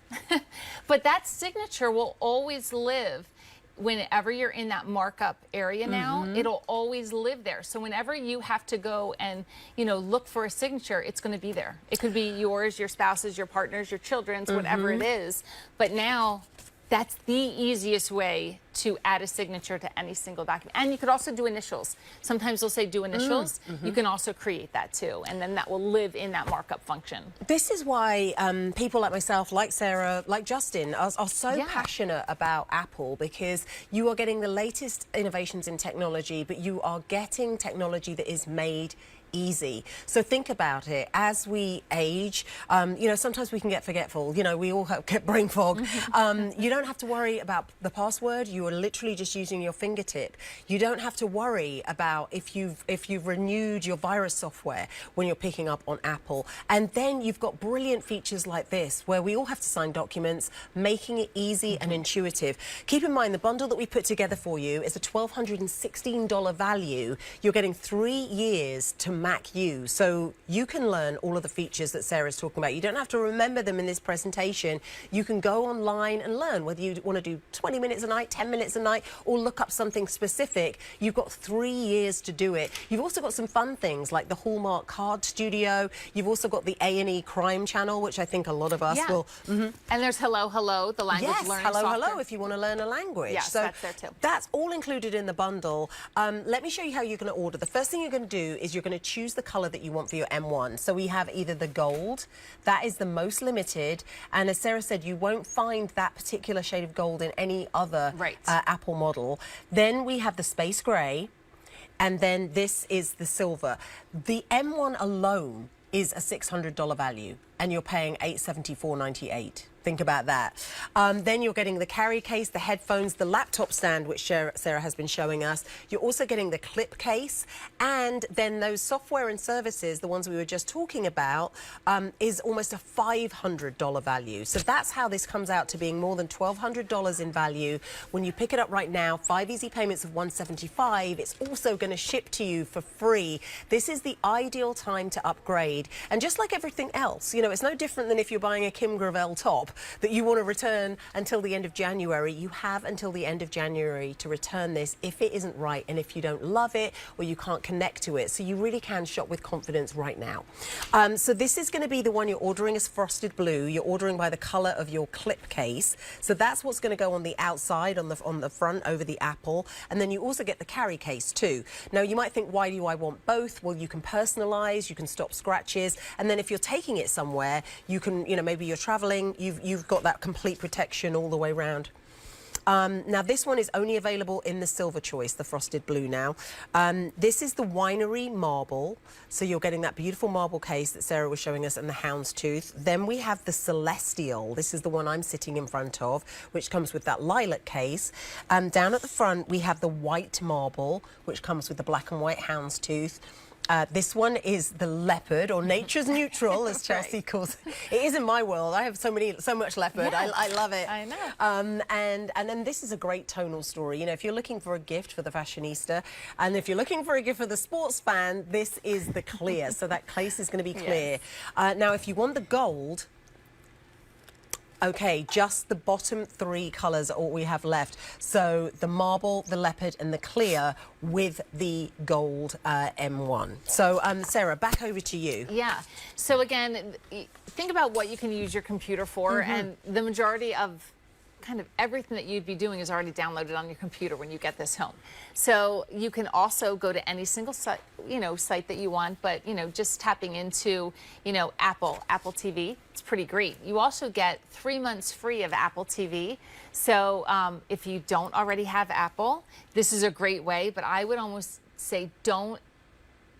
But that signature will always live whenever you're in that markup area now, it'll always live there. So whenever you have to go and, you know, look for a signature, it's going to be there. It could be yours, your spouse's, your partner's, your children's, whatever it is. But now that's the easiest way to add a signature to any single document. And you could also do initials. Sometimes they'll say do initials. You can also create that too. And then that will live in that markup function. This is why people like myself, like Sarah, like Justin, are so passionate about Apple, because you are getting the latest innovations in technology, but you are getting technology that is made easy. So think about it. As we age, you know, sometimes we can get forgetful. You know, we all get brain fog. You don't have to worry about the password. You are literally just using your fingertip. You don't have to worry about if you've renewed your virus software when you're picking up on Apple. And then you've got brilliant features like this, where we all have to sign documents, making it easy and intuitive. Keep in mind, the bundle that we put together for you is a $1,216 value. You're getting 3 years to Mac U, so you can learn all of the features that Sarah's talking about. You don't have to remember them in this presentation. You can go online and learn, whether you want to do 20 minutes a night, 10 minutes a night, or look up something specific. You've got 3 years to do it. You've also got some fun things like the Hallmark Card Studio. You've also got the A&E Crime Channel, which I think a lot of us will... And there's Hello Hello, the language learning Hello software. Hello, if you want to learn a language. Yes, so that's there too. That's all included in the bundle. Let me show you how you're going to order. The first thing you're going to do is you're going to choose the color that you want for your M1. So we have either the gold, that is the most limited, and as Sarah said, you won't find that particular shade of gold in any other Apple model. Then we have the space gray, and then this is the silver. The M1 alone is a $600 value, and you're paying $874.98. Think about that. Then you're getting the carry case, the headphones, the laptop stand, which Sarah has been showing us. You're also getting the clip case, and then those software and services, the ones we were just talking about, is almost a $500 value. So that's how this comes out to being more than $1,200 in value. When you pick it up right now, 5 easy payments of $175. It's also going to ship to you for free. This is the ideal time to upgrade. And just like everything else, you know, it's no different than if you're buying a Kim Gravel top that you want to return until the end of January. You have until the end of January to return this if it isn't right and if you don't love it or you can't connect to it. So you really can shop with confidence right now. So this is going to be the one you're ordering as frosted blue. You're ordering by the color of your clip case. So that's what's going to go on the outside, on the front over the Apple. And then you also get the carry case too. Now you might think, why do I want both? Well, you can personalize, you can stop scratches, and then if you're taking it somewhere, you can, you know, maybe you're traveling, you've got that complete protection all the way around. Now this one is only available in the silver choice, the frosted blue now. This is the winery marble, so you're getting that beautiful marble case that Sarah was showing us, and the houndstooth. Then we have the celestial. This is the one I'm sitting in front of, which comes with that lilac case. Down at the front we have the white marble, which comes with the black and white houndstooth. This one is the leopard, or nature's neutral, as Chelsea calls it. It is in my world. I have so much leopard. Yes. I love it. I know. And then this is a great tonal story. You know, if you're looking for a gift for the fashionista, and if you're looking for a gift for the sports fan, this is the clear. So that case is going to be clear. Now, if you want the gold, Okay, just the bottom 3 colours are all we have left. So the marble, the leopard and the clear with the gold M1. So Sarah, back over to you. Yeah. So again, think about what you can use your computer for, and the majority of kind of everything that you'd be doing is already downloaded on your computer when you get this home. So you can also go to any single site, site that you want, but just tapping into, Apple TV, it's pretty great. You also get 3 months free of Apple TV. So if you don't already have Apple, this is a great way, but I would almost say don't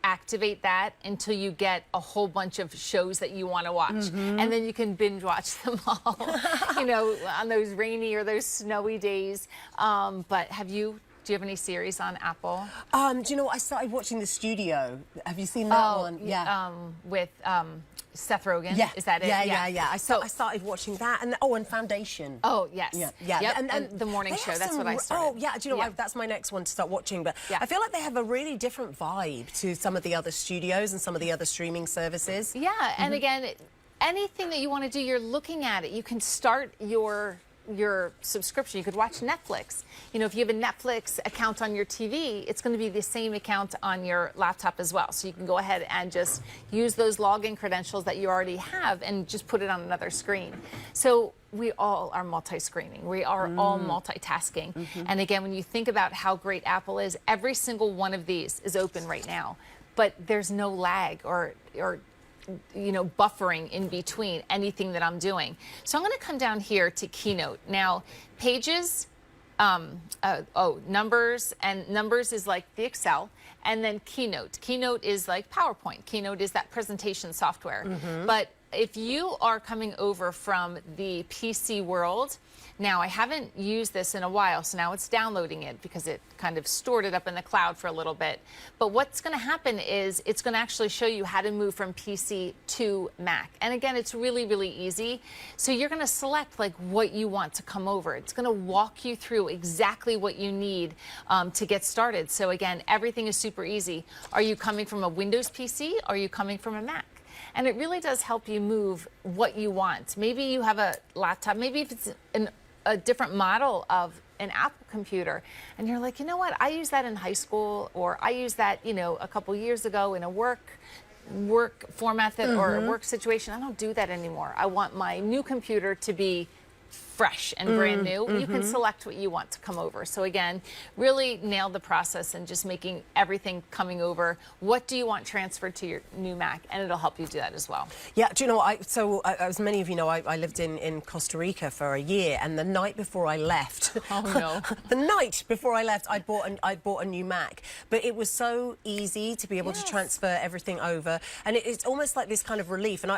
activate that until you get a whole bunch of shows that you want to watch, and then you can binge watch them all, on those rainy or those snowy days. But do you have any series on Apple? Do you know what? I started watching The Studio. Have you seen that one? Yeah. With Seth Rogen. Yeah. Is that it? Yeah. I started watching that, and Foundation. Oh yes. Yeah. Yep. And the morning show. That's what I started. Oh yeah. Do you know what? That's my next one to start watching. But I feel like they have a really different vibe to some of the other studios and some of the other streaming services. Yeah. And again, anything that you want to do, you're looking at it. You can start your subscription. You could watch Netflix. If you have a Netflix account on your TV, it's going to be the same account on your laptop as well. So you can go ahead and just use those login credentials that you already have and just put it on another screen. So we all are multi-screening. We are all multitasking. And again, when you think about how great Apple is, every single one of these is open right now, but there's no lag or buffering in between anything that I'm doing. So I'm going to come down here to Keynote. Now, Pages, Numbers, and Numbers is like the Excel, and then Keynote. Keynote is like PowerPoint. Keynote is that presentation software. But if you are coming over from the PC world, now I haven't used this in a while, so now it's downloading it because it kind of stored it up in the cloud for a little bit. But what's going to happen is it's going to actually show you how to move from PC to Mac. And again, it's really, really easy. So you're going to select like what you want to come over. It's going to walk you through exactly what you need to get started. So again, everything is super easy. Are you coming from a Windows PC? Or are you coming from a Mac? And it really does help you move what you want. Maybe you have a laptop, maybe if it's a different model of an Apple computer, and you're like, you know what, I used that in high school, or I used that, a couple years ago in a work format or a work situation. I don't do that anymore. I want my new computer to be fresh and brand new. You can select what you want to come over. So again, really nail the process and just making everything coming over. What do you want transferred to your new Mac? And it'll help you do that as well. Yeah, do you know what? As many of you know, I lived in Costa Rica for a year, and the night before I left, the night before I left, I bought a new Mac. But it was so easy to be able to transfer everything over, and it's almost like this kind of relief. And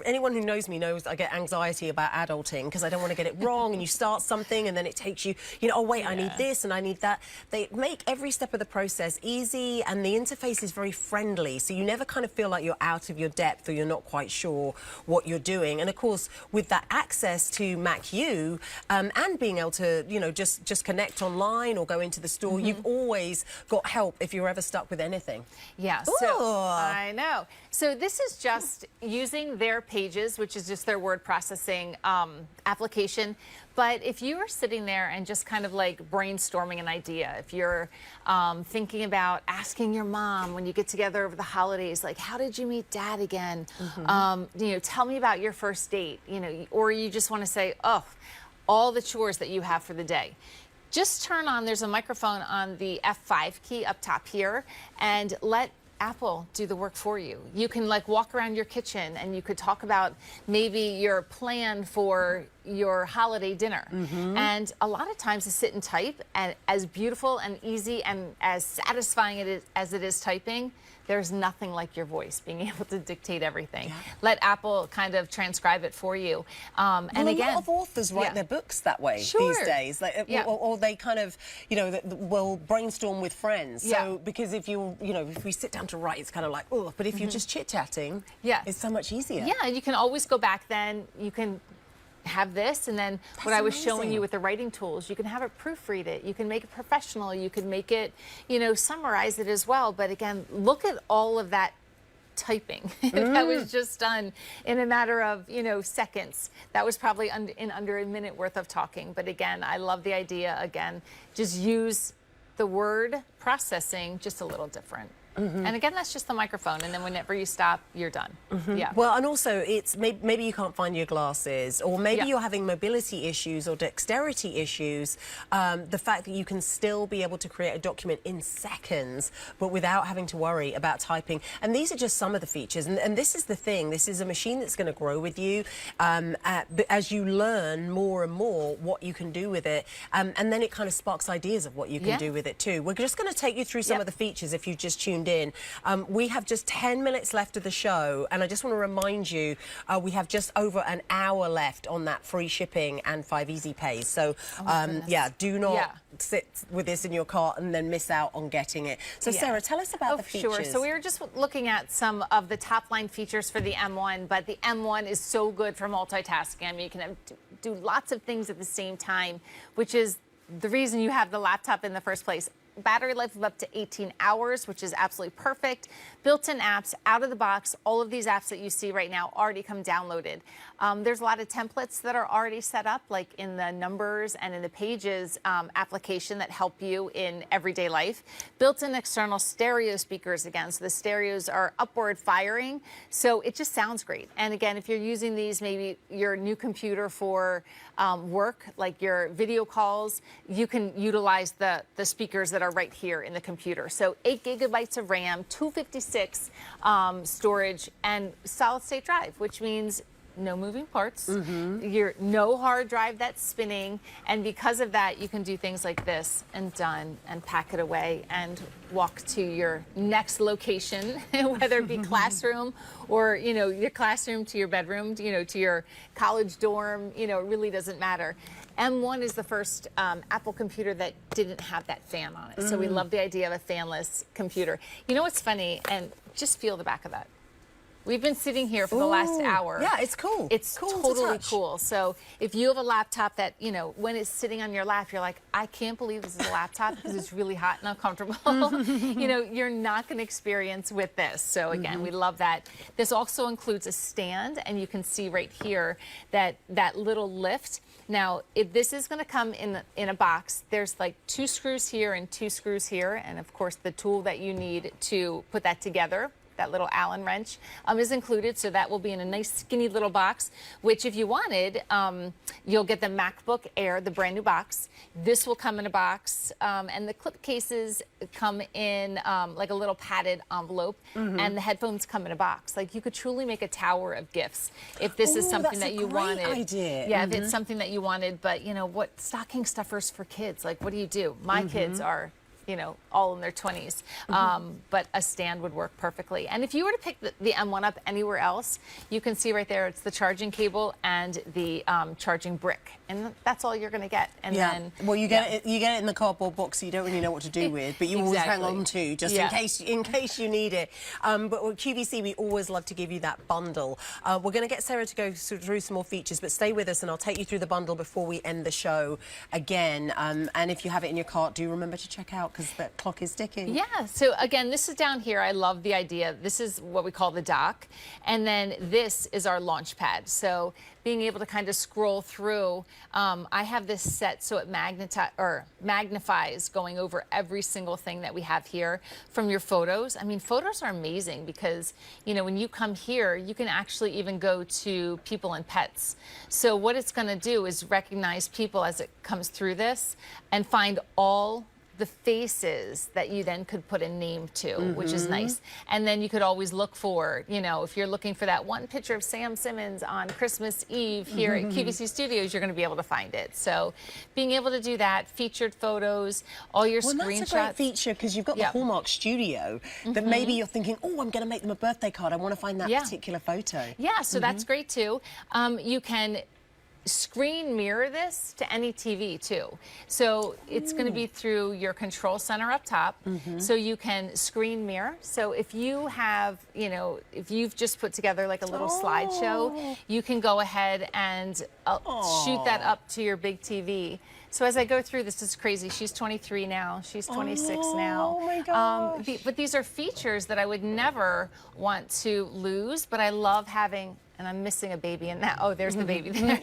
anyone who knows me knows I get anxiety about adulting because I don't want to get it wrong, and you start something and then it takes you, oh wait, I need this and I need that. They make every step of the process easy, and the interface is very friendly, so you never kind of feel like you're out of your depth or you're not quite sure what you're doing. And of course, with that access to Mac U and being able to, just connect online or go into the store, you've always got help if you're ever stuck with anything. Yeah, so I know. So this is just using their Pages, which is just their word processing application. But if you are sitting there and just kind of like brainstorming an idea, if you're thinking about asking your mom when you get together over the holidays, like, how did you meet Dad again? Tell me about your first date, or you just want to say, oh, all the chores that you have for the day. Just turn on, there's a microphone on the F5 key up top here, and let Apple do the work for you. You can like walk around your kitchen and you could talk about maybe your plan for your holiday dinner. And a lot of times to sit and type, and as beautiful and easy and as satisfying as it is typing, there's nothing like your voice being able to dictate everything. Let Apple kind of transcribe it for you. And again, a lot of authors write their books that way these days. Like, or they kind of, will brainstorm with friends. So because if if we sit down to write, it's kind of like, oh, but if you're just chit-chatting, it's so much easier. Yeah, you can always go back then. You can have this, and then what I was showing you with the writing tools, you can have it proofread it, you can make it professional, you can make it, summarize it as well. But again, look at all of that typing that was just done in a matter of, seconds. That was probably in under a minute worth of talking. But again, I love the idea. Again, just use the word processing just a little different. And again, that's just the microphone. And then whenever you stop, you're done. Yeah. Well, and also it's maybe you can't find your glasses, or maybe you're having mobility issues or dexterity issues. The fact that you can still be able to create a document in seconds, but without having to worry about typing. And these are just some of the features. And this is the thing. This is a machine that's going to grow with you as you learn more and more what you can do with it. And then it kind of sparks ideas of what you can do with it too. We're just going to take you through some of the features if you've just tuned in. We have just 10 minutes left of the show, and I just want to remind you we have just over an hour left on that free shipping and 5 easy pays. So yeah, do not sit with this in your cart and then miss out on getting it. So Sarah, tell us about the features. Sure. So we were just looking at some of the top line features for the M1, but the M1 is so good for multitasking. I mean, you can do lots of things at the same time, which is the reason you have the laptop in the first place. Battery life of up to 18 hours, which is absolutely perfect. Built-in apps out of the box. All of these apps that you see right now already come downloaded. There's a lot of templates that are already set up, like in the Numbers and in the Pages application that help you in everyday life. Built-in external stereo speakers again, so the stereos are upward firing, so it just sounds great. And again, if you're using these, maybe your new computer for work, like your video calls, you can utilize the speakers that are right here in the computer. So 8 gigabytes of RAM, 256 storage, and solid state drive, which means no moving parts. You're no hard drive that's spinning, and because of that, you can do things like this and done, and pack it away and walk to your next location, whether it be classroom or your classroom to your bedroom, to your college dorm. It really doesn't matter. M1 is the first Apple computer that didn't have that fan on it, so we love the idea of a fanless computer. You know what's funny? And just feel the back of that. We've been sitting here for the last hour. Yeah, it's cool. It's totally cool. So if you have a laptop that, when it's sitting on your lap, you're like, I can't believe this is a laptop because it's really hot and uncomfortable. You're not going to experience with this. So again, we love that. This also includes a stand, and you can see right here that little lift. Now, if this is going to come in a box, there's like 2 screws here and 2 screws here, and of course the tool that you need to put that together, that little Allen wrench, is included, so that will be in a nice skinny little box, which if you wanted, you'll get the MacBook Air, the brand new box. This will come in a box, and the clip cases come in like a little padded envelope, and the headphones come in a box. Like, you could truly make a tower of gifts if this is something that you wanted. Idea. Yeah, if it's something that you wanted, but what stocking stuffers for kids, like what do you do? My kids are all in their 20s. But a stand would work perfectly. And if you were to pick the M1 up anywhere else, you can see right there, it's the charging cable and the charging brick. And that's all you're going to get. And then, well, you get it in the cardboard box, so you don't really know what to do with, but you always hang on to, just in case you need it. But with QVC, we always love to give you that bundle. We're going to get Sarah to go through some more features, but stay with us and I'll take you through the bundle before we end the show again. And if you have it in your cart, do remember to check out, because the clock is ticking. Yeah, so again, this is down here. I love the idea. This is what we call the dock, and then this is our launch pad. So being able to kind of scroll through, I have this set so it magnifies going over every single thing that we have here from your photos. I mean, photos are amazing because, when you come here, you can actually even go to people and pets. So what it's going to do is recognize people as it comes through this and find all the faces that you then could put a name to, which is nice. And then you could always look for, if you're looking for that one picture of Sam Simmons on Christmas Eve here at QVC Studios, you're going to be able to find it. So being able to do that, featured photos, all your screenshots. That's a great feature, because you've got the Hallmark Studio that maybe you're thinking, oh, I'm going to make them a birthday card. I want to find that particular photo. Yeah, so that's great too. You can screen mirror this to any TV too. So it's going to be through your control center up top. So you can screen mirror. So if you have, if you've just put together like a little slideshow, you can go ahead and shoot that up to your big TV. So as I go through, this is crazy. She's 23 now. She's 26 now. Oh my gosh. But these are features that I would never want to lose, but I love having, and I'm missing a baby in that. Oh, there's the baby there.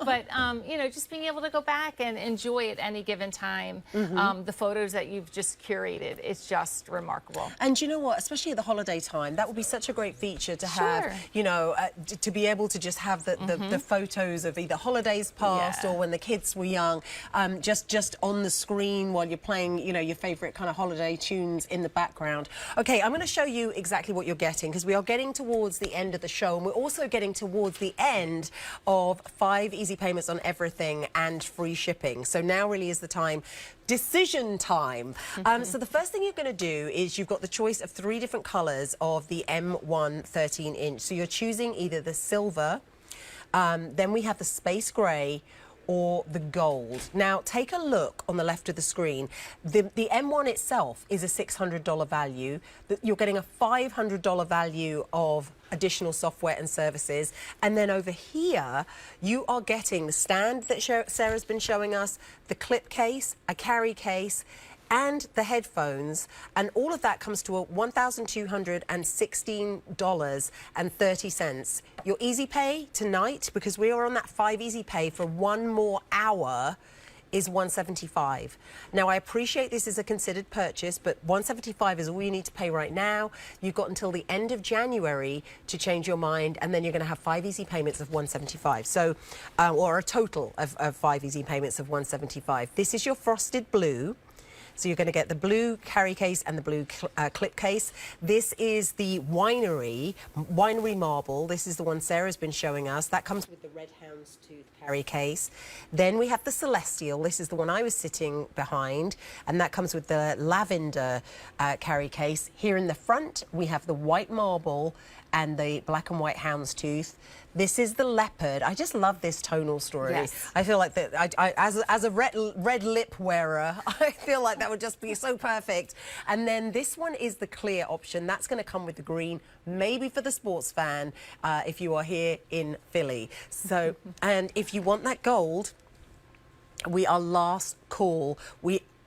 But, you know, just being able to go back and enjoy at any given time the photos that you've just curated. It's just remarkable. And you know what, especially at the holiday time, that would be such a great feature to have, you know, to be able to just have the photos of either holidays past or when the kids were young, just on the screen while you're playing, you know, your favorite kind of holiday tunes in the background. Okay, I'm going to show you exactly what you're getting, because we are getting towards the end of the show, and we're also getting towards the end of 5 easy payments on everything and free shipping. So now really is the time. Decision time. So the first thing you're going to do is you've got the choice of 3 different colours of the M1 13-inch. So you're choosing either the silver, then we have the space grey, or the gold. Now, take a look on the left of the screen. The M1 itself is a $600 value. You're getting a $500 value of additional software and services. And then over here, you are getting the stand that Sarah's been showing us, the clip case, a carry case, and the headphones, and all of that comes to a $1,216.30. Your easy pay tonight, because we are on that 5 easy pay for 1 more hour, is $175. Now, I appreciate this is a considered purchase, but $175 is all you need to pay right now. You've got until the end of January to change your mind, and then you're going to have 5 easy payments of $175. So, or a total of 5 easy payments of $175. This is your frosted blue. So you're going to get the blue carry case and the blue clip case. This is the winery marble. This is the one Sarah's been showing us. That comes with the red houndstooth carry case. Then we have the celestial. This is the one I was sitting behind, and that comes with the lavender carry case. Here in the front, we have the white marble and the black and white houndstooth. This is the leopard. I just love this tonal story. Yes. I feel like that. As a red lip wearer, I feel like that would just be so perfect. And then this one is the clear option. That's going to come with the green, maybe for the sports fan, if you are here in Philly. So, and if you want that gold, we are last call.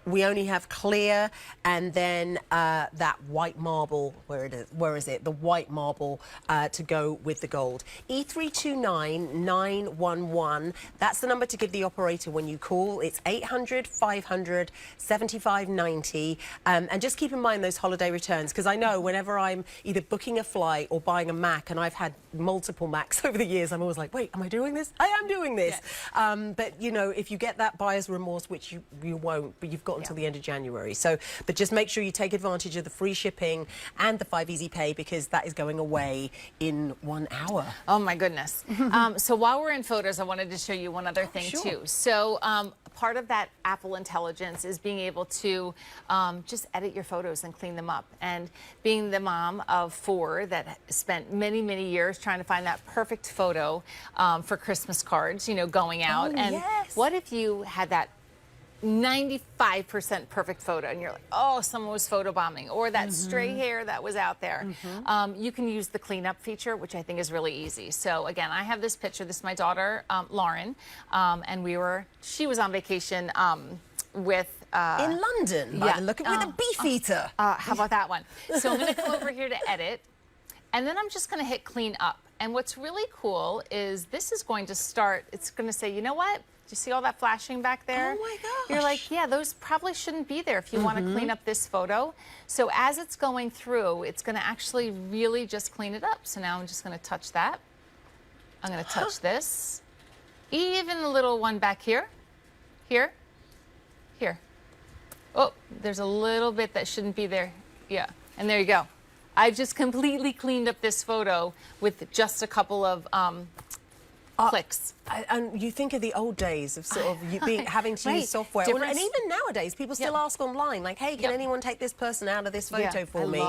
We only have clear, and then that white marble, where is it? The white marble to go with the gold. E329911, that's the number to give the operator when you call. It's 800-500-7590. And just keep in mind those holiday returns, because I know whenever I'm either booking a flight or buying a Mac, and I've had multiple Macs over the years, I'm always like, wait, am I doing this? I am doing this. Yes. But, you know, if you get that buyer's remorse, which you won't, but you've got until the end of January. So, but just make sure you take advantage of the free shipping and the 5 easy pay, because that is going away in 1 hour. Oh my goodness. So while we're in photos, I wanted to show you one other thing too. So part of that Apple intelligence is being able to just edit your photos and clean them up. And being the mom of 4 that spent many, many years trying to find that perfect photo for Christmas cards, you know, going out. What if you had that 95% perfect photo and you're like, oh, someone was photobombing, or that stray hair that was out there. You can use the cleanup feature, which I think is really easy. So again, I have this picture. This is my daughter, Lauren, and she was on vacation with in London, by the look of it, with a beef eater. How about that one? So I'm going to come over here to edit, and then I'm just going to hit clean up. And what's really cool is this is going to start, it's going to say, you know what? Do you see all that flashing back there? Oh my gosh. You're like, yeah, those probably shouldn't be there if you want to clean up this photo. So as it's going through, it's going to actually really just clean it up. So now I'm just going to touch that. I'm going to touch this. Even the little one back here. Here. Here. Oh, there's a little bit that shouldn't be there. Yeah. And there you go. I've just completely cleaned up this photo with just a couple of clicks. And you think of the old days of sort of you having to use software. Well, and even nowadays, people still ask online, like, hey, can anyone take this person out of this photo for me?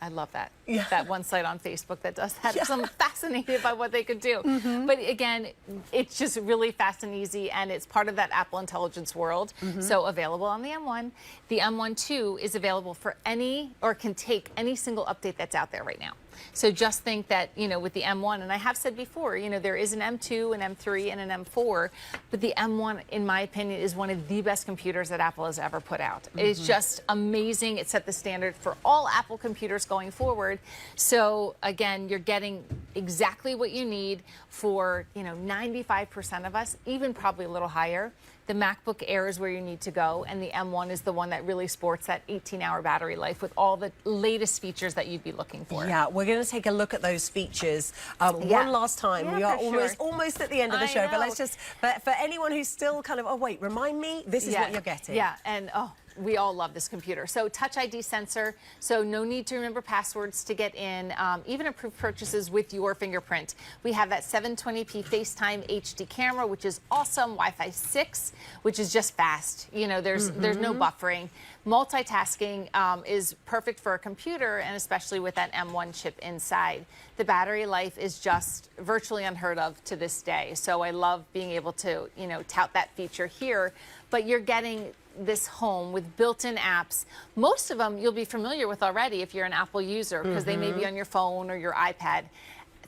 I love that. That one site on Facebook that does that. So I'm fascinated by what they could do. But again, it's just really fast and easy, and it's part of that Apple Intelligence world. So available on the M1. The M1 2 is available for any, or can take any single update that's out there right now. So just think that, you know, with the M1, and I have said before, you know, there is an M2, an M3, and an M4, but the M1, in my opinion, is one of the best computers that Apple has ever put out. It's just amazing. It set the standard for all Apple computers going forward. So again, you're getting exactly what you need for, you know, 95% of us, even probably a little higher. The MacBook Air is where you need to go, and the M1 is the one that really sports that 18-hour battery life with all the latest features that you'd be looking for. Yeah, we're going to take a look at those features one last time. Yeah, we are sure. almost at the end of the show, know. but let's just, but for anyone who's still kind of, oh wait, remind me, this is what you're getting. Yeah, and we all love this computer. So Touch ID sensor, so no need to remember passwords to get in, even approve purchases with your fingerprint. We have that 720p FaceTime HD camera, which is awesome. Wi-Fi 6, which is just fast. You know, there's no buffering. Multitasking is perfect for a computer, and especially with that M1 chip inside. The battery life is just virtually unheard of to this day. So I love being able to, you know, tout that feature here. But you're getting this home with built-in apps. Most of them you'll be familiar with already if you're an Apple user, because they may be on your phone or your iPad.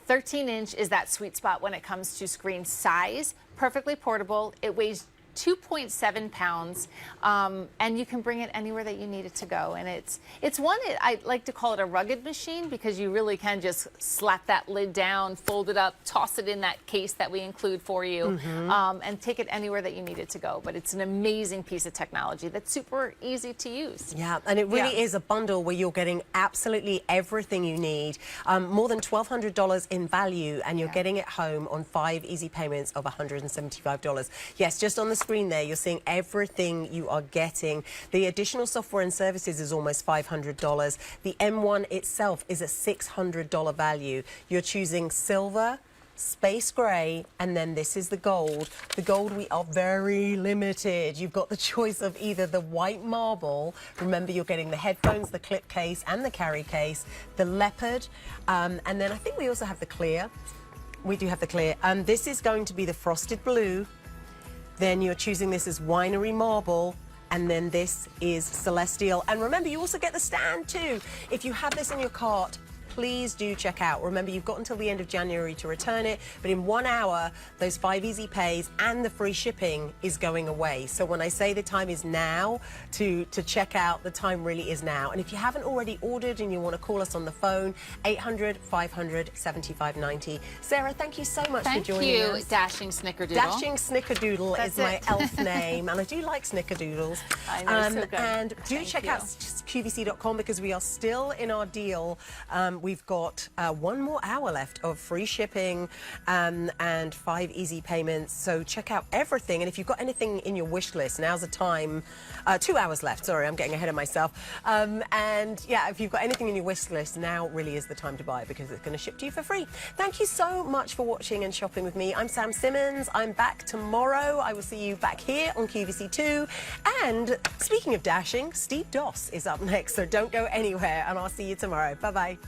13-inch is that sweet spot when it comes to screen size. Perfectly portable. It weighs 2.7 pounds, and you can bring it anywhere that you need it to go. And it's one, I like to call it a rugged machine, because you really can just slap that lid down, fold it up, toss it in that case that we include for you, and take it anywhere that you need it to go. But it's an amazing piece of technology that's super easy to use. Yeah, and it really is a bundle where you're getting absolutely everything you need, more than $1,200 in value, and you're getting it home on 5 easy payments of $175. Yes, just on the screen there, you're seeing everything you are getting. The additional software and services is almost $500. The M1 itself is a $600 value. You're choosing silver, space gray, and then this is the gold. The gold, we are very limited. You've got the choice of either the white marble, remember you're getting the headphones, the clip case, and the carry case, the leopard, and then I think we also have the clear. We do have the clear. This is going to be the frosted blue. Then you're choosing this as winery marble, and then this is celestial. And remember, you also get the stand too. If you have this in your cart, please do check out. Remember, you've got until the end of January to return it, but in 1 hour, those 5 easy pays and the free shipping is going away. So when I say the time is now to check out, the time really is now. And if you haven't already ordered and you want to call us on the phone, 800-500-7590. Sarah, thank you so much for joining us. Thank you, Dashing Snickerdoodle. Dashing Snickerdoodle is my elf name, and I do like snickerdoodles. I know, so good. And do check out QVC.com, because we are still in our deal. We've got 1 more hour left of free shipping and 5 easy payments. So check out everything. And if you've got anything in your wish list, now's the time. 2 hours left. Sorry, I'm getting ahead of myself. And yeah, if you've got anything in your wish list, now really is the time to buy, because it's going to ship to you for free. Thank you so much for watching and shopping with me. I'm Sam Simmons. I'm back tomorrow. I will see you back here on QVC2. And speaking of dashing, Steve Doss is up next. So don't go anywhere, and I'll see you tomorrow. Bye-bye.